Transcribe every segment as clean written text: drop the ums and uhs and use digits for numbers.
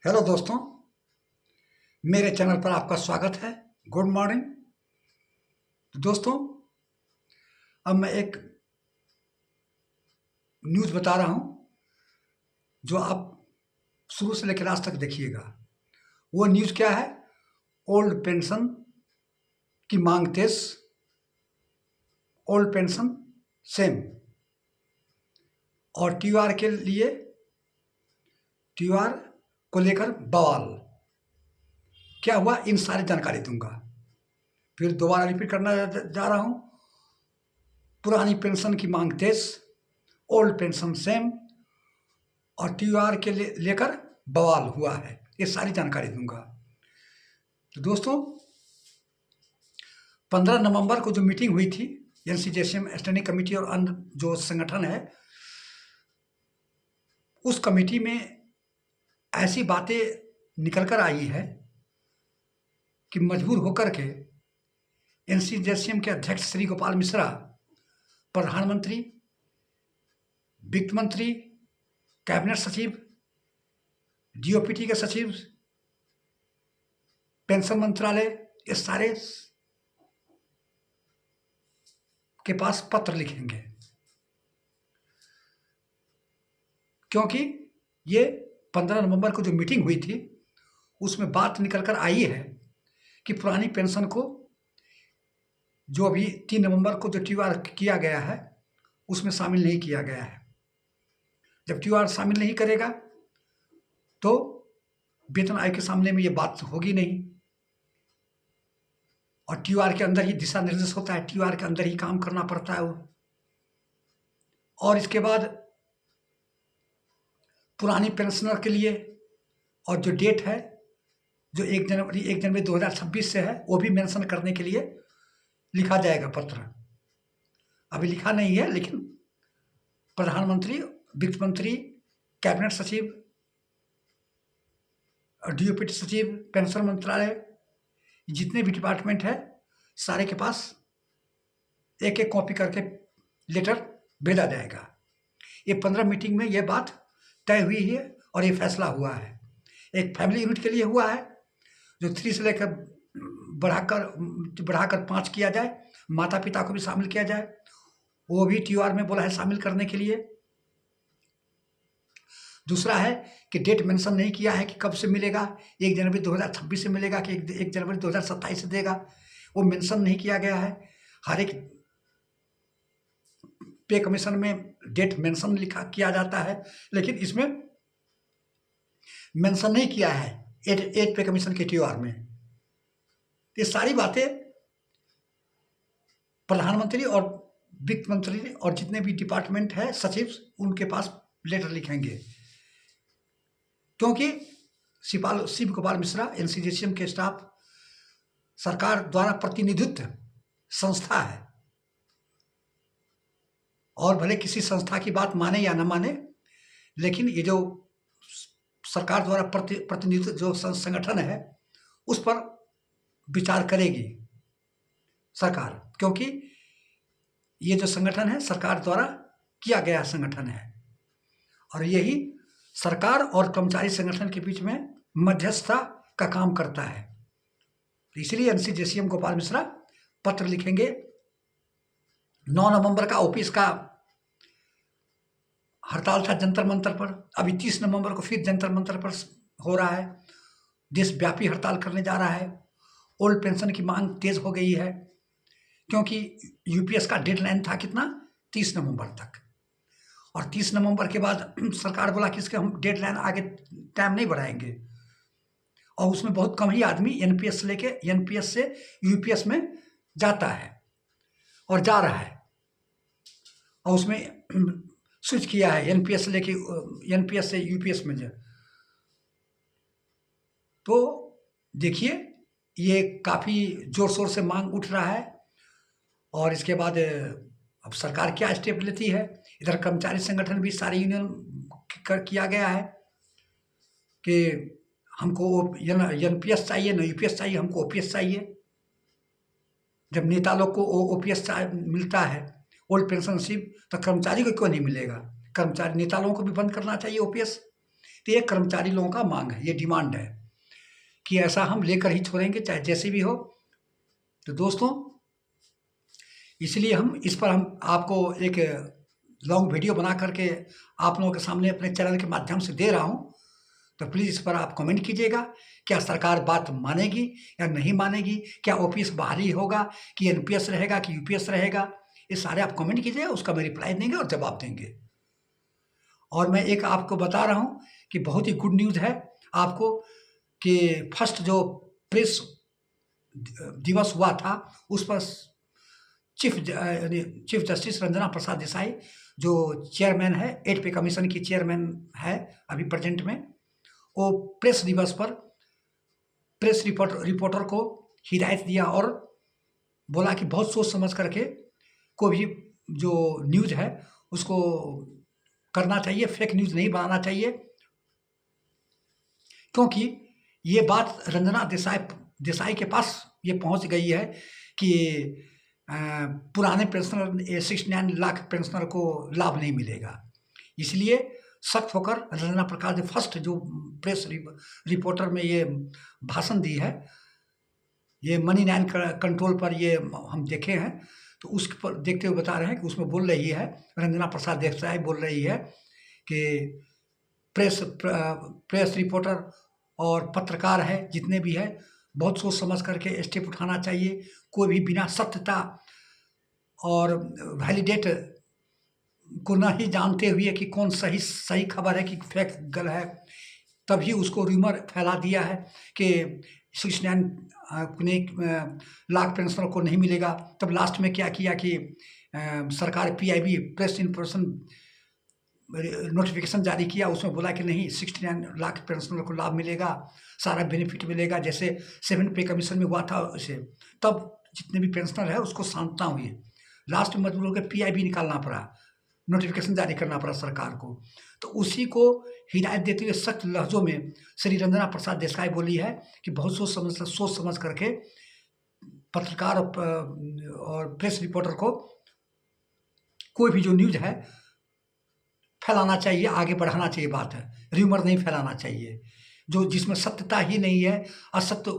Hello दोस्तों, मेरे channel पर आपका स्वागत है। Good morning. तो दोस्तों, अब मैं एक न्यूज़ बता रहा हूँ जो आप शुरू से लेकर लास्ट तक देखिएगा। वो न्यूज़ क्या है? ओल्ड पेंशन की मांग तेज, ओल्ड पेंशन सेम, और टीआर के लिए टीआर को लेकर बवाल क्या हुआ, इन सारी जानकारी दूंगा। फिर दोबारा रिपीट करना जा रहा हूँ। पुरानी पेंशन की मांग तेज, ओल्ड पेंशन सेम, और टीआर के लेकर बवाल हुआ है। ये सारी जानकारी दूंगा। तो दोस्तों, 15 नवंबर को जो मीटिंग हुई थी एनसीजेसीएम स्टैंडिंग कमेटी और अन्य जो संगठन है, उस कमेटी में ऐसी बातें निकल कर आई है कि मजबूर होकर के एनसीजेसीएम के अध्यक्ष श्री गोपाल मिश्रा, प्रधानमंत्री, वित्त मंत्री, कैबिनेट सचिव, डीओपीटी के सचिव, पेंशन मंत्रालय, ये सारे के पास पत्र लिखेंगे, क्योंकि ये 15 नवंबर को जो मीटिंग हुई थी उसमें बात निकल कर आई है कि पुरानी पेंशन को जो अभी 3 नवंबर को जो टीआर किया गया है उसमें शामिल नहीं किया गया है। जब टीआर शामिल नहीं करेगा तो वेतन आयोग के सामने में ये बात होगी नहीं, और टीआर के अंदर ही दिशा निर्देश होता है, टीआर के अंदर ही काम करना पड़ता है वो। और इसके बाद पुरानी पेंशनर के लिए और जो डेट है जो 1 जनवरी 2026 से है, वो भी मेंशन करने के लिए लिखा जाएगा पत्र। अभी लिखा नहीं है, लेकिन प्रधानमंत्री, वित्त मंत्री, कैबिनेट सचिव, डीओपीटी सचिव, पेंशन मंत्रालय, जितने भी डिपार्टमेंट है सारे के पास एक एक कॉपी करके लेटर भेजा जाएगा। ये 15 मीटिंग में ये बात तय हुई है और ये फैसला हुआ है। एक फैमिली यूनिट के लिए हुआ है जो 3 से लेकर बढ़ाकर 5 किया जाए, माता पिता को भी शामिल किया जाए, वो भी टीआर में बोला है शामिल करने के लिए। दूसरा है कि डेट मेंशन नहीं किया है कि कब से मिलेगा, 1 जनवरी 2026 से मिलेगा कि 1 जनवरी 2027 से देगा, वो मेंशन नहीं किया गया है। हर एक पे कमीशन में डेट मेंशन किया जाता है, लेकिन इसमें मेंशन नहीं किया है 8 पे कमीशन के टीआर में। ये सारी बातें प्रधानमंत्री और वित्त मंत्री और जितने भी डिपार्टमेंट है सचिव, उनके पास लेटर लिखेंगे, क्योंकि शिव गोपाल मिश्रा एनसीजेसीएम के स्टाफ सरकार द्वारा प्रतिनिधित्व संस्था है, और भले किसी संस्था की बात माने या न माने, लेकिन ये जो सरकार द्वारा प्रतिनिधित्व जो संगठन है उस पर विचार करेगी सरकार, क्योंकि ये जो संगठन है सरकार द्वारा किया गया संगठन है, और यही सरकार और कर्मचारी संगठन के बीच में मध्यस्थता का काम करता है। इसलिए एनसीजेसीएम गोपाल मिश्रा पत्र लिखेंगे। 9 नवंबर का ऑफिस का हड़ताल था जंतर मंतर पर, अभी 30 नवंबर को फिर जंतर मंतर पर हो रहा है, देशव्यापी हड़ताल करने जा रहा है। ओल्ड पेंशन की मांग तेज हो गई है, क्योंकि यूपीएस का डेडलाइन था कितना, 30 नवंबर तक, और 30 नवंबर के बाद सरकार बोला कि इसके हम डेडलाइन आगे टाइम नहीं बढ़ाएंगे, और उसमें बहुत कम ही आदमी एनपीएस से यूपीएस में जाता है और जा रहा है, और उसमें स्विच किया है एनपीएस से यूपीएस में। तो देखिए, ये काफ़ी ज़ोर शोर से मांग उठ रहा है, और इसके बाद अब सरकार क्या स्टेप लेती है। इधर कर्मचारी संगठन भी सारे यूनियन किया गया है कि हमको एनपीएस चाहिए, न यूपीएस चाहिए, हमको ओपीएस चाहिए। जब नेता लोग को ओपीएस मिलता है, ओल्ड पेंशन स्कीम, तो कर्मचारी को क्यों नहीं मिलेगा? कर्मचारी नेता लोगों को भी बंद करना चाहिए ओपीएस। तो ये कर्मचारी लोगों का मांग है, ये डिमांड है कि ऐसा हम लेकर ही छोड़ेंगे, चाहे जैसे भी हो। तो दोस्तों, इसलिए इस पर हम आपको एक लॉन्ग वीडियो बना करके आप लोगों के सामने अपने चैनल के माध्यम से दे रहा हूँ। तो प्लीज़ इस पर आप कमेंट कीजिएगा, क्या सरकार बात मानेगी या नहीं मानेगी? क्या ओपीएस बाहरी होगा कि एनपीएस रहेगा कि यूपीएस रहेगा? ये सारे आप कमेंट कीजिएगा, उसका मैं रिप्लाई देंगे और जवाब देंगे। और मैं एक आपको बता रहा हूँ कि बहुत ही गुड न्यूज़ है आपको कि फर्स्ट जो प्रेस दिवस हुआ था, उस पर चीफ जस्टिस रंजना प्रसाद देसाई, जो चेयरमैन है, 8 पे कमीशन की चेयरमैन है अभी प्रेजेंट में, वो प्रेस दिवस पर प्रेस रिपोर्टर को हिदायत दिया और बोला कि बहुत सोच समझ करके कोई भी जो न्यूज़ है उसको करना चाहिए, फेक न्यूज़ नहीं बनाना चाहिए, क्योंकि ये बात रंजना देसाई के पास ये पहुंच गई है कि पुराने पेंशनर 69 लाख पेंशनर को लाभ नहीं मिलेगा। इसलिए सख्त होकर रंजना प्रकाश ने फर्स्ट जो प्रेस रिपोर्टर में ये भाषण दी है, ये मनी 9 कंट्रोल पर ये हम देखे हैं, तो उस पर देखते हुए बता रहे हैं कि उसमें बोल रही है, रंजना प्रसाद देसाई बोल रही है कि प्रेस रिपोर्टर और पत्रकार है जितने भी है, बहुत सोच समझ करके स्टेप उठाना चाहिए। कोई भी बिना सत्यता और वैलिडेट को न ही जानते हुए कि कौन सही खबर है कि फेक गल है, तभी उसको रूमर फैला दिया है कि 69 लाख पेंशनर को नहीं मिलेगा। तब लास्ट में क्या किया कि सरकार पीआईबी प्रेस इन्फॉर्मेशन नोटिफिकेशन जारी किया, उसमें बोला कि नहीं 69 लाख पेंशनर को लाभ मिलेगा, सारा बेनिफिट मिलेगा, जैसे 7 पे कमीशन में हुआ था उसे। तब जितने भी पेंशनर है उसको सांत्वना हुई, लास्ट में मजबूर होकर पीआईबी निकालना पड़ा, नोटिफिकेशन जारी करना पड़ा सरकार को। तो उसी को हिदायत देते हुए सख्त लहजों में श्री रंजना प्रसाद देसाई बोली है कि बहुत सोच समझ करके पत्रकार और प्रेस रिपोर्टर को कोई भी जो न्यूज़ है फैलाना चाहिए, आगे बढ़ाना चाहिए, बात है, र्यूमर नहीं फैलाना चाहिए, जो जिसमें सत्यता ही नहीं है, असत्य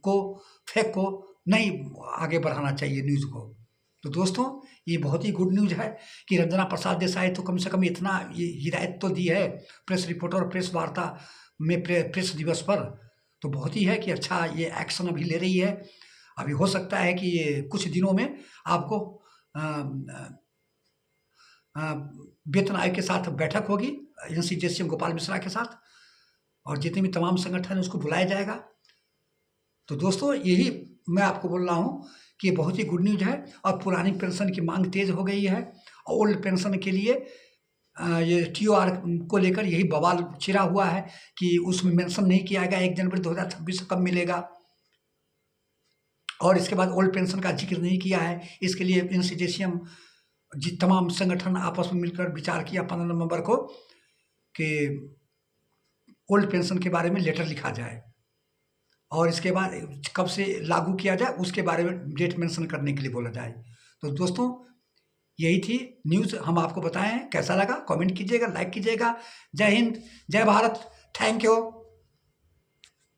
को, फेक को नहीं आगे बढ़ाना चाहिए न्यूज़ को। तो दोस्तों, ये बहुत ही गुड न्यूज़ है कि रंजना प्रसाद देसाई तो कम से कम इतना ये हिदायत तो दी है प्रेस रिपोर्टर और प्रेस वार्ता में प्रेस दिवस पर, तो बहुत ही है कि अच्छा ये एक्शन अभी ले रही है। अभी हो सकता है कि ये कुछ दिनों में आपको वेतन आयोग के साथ बैठक होगी, NCJCM गोपाल मिश्रा के साथ, और जितने भी तमाम संगठन हैं उसको बुलाया जाएगा। तो दोस्तों, यही मैं आपको बोल रहा हूँ कि बहुत ही गुड न्यूज़ है और पुरानी पेंशन की मांग तेज़ हो गई है। ओल्ड पेंशन के लिए ये TOR को लेकर यही बवाल छिड़ा हुआ है कि उसमें मेंशन नहीं किया गया 1 जनवरी 2026 कब मिलेगा, और इसके बाद ओल्ड पेंशन का जिक्र नहीं किया है। इसके लिए NCJCM तमाम संगठन आपस में मिलकर विचार किया 15 नवंबर को कि ओल्ड पेंशन के बारे में लेटर लिखा जाए और इसके बाद कब से लागू किया जाए उसके बारे में डेट मेंशन करने के लिए बोला जाए। तो दोस्तों, यही थी न्यूज़, हम आपको बताएं। कैसा लगा कमेंट कीजिएगा, लाइक कीजिएगा। जय हिंद, जय भारत, थैंक यू।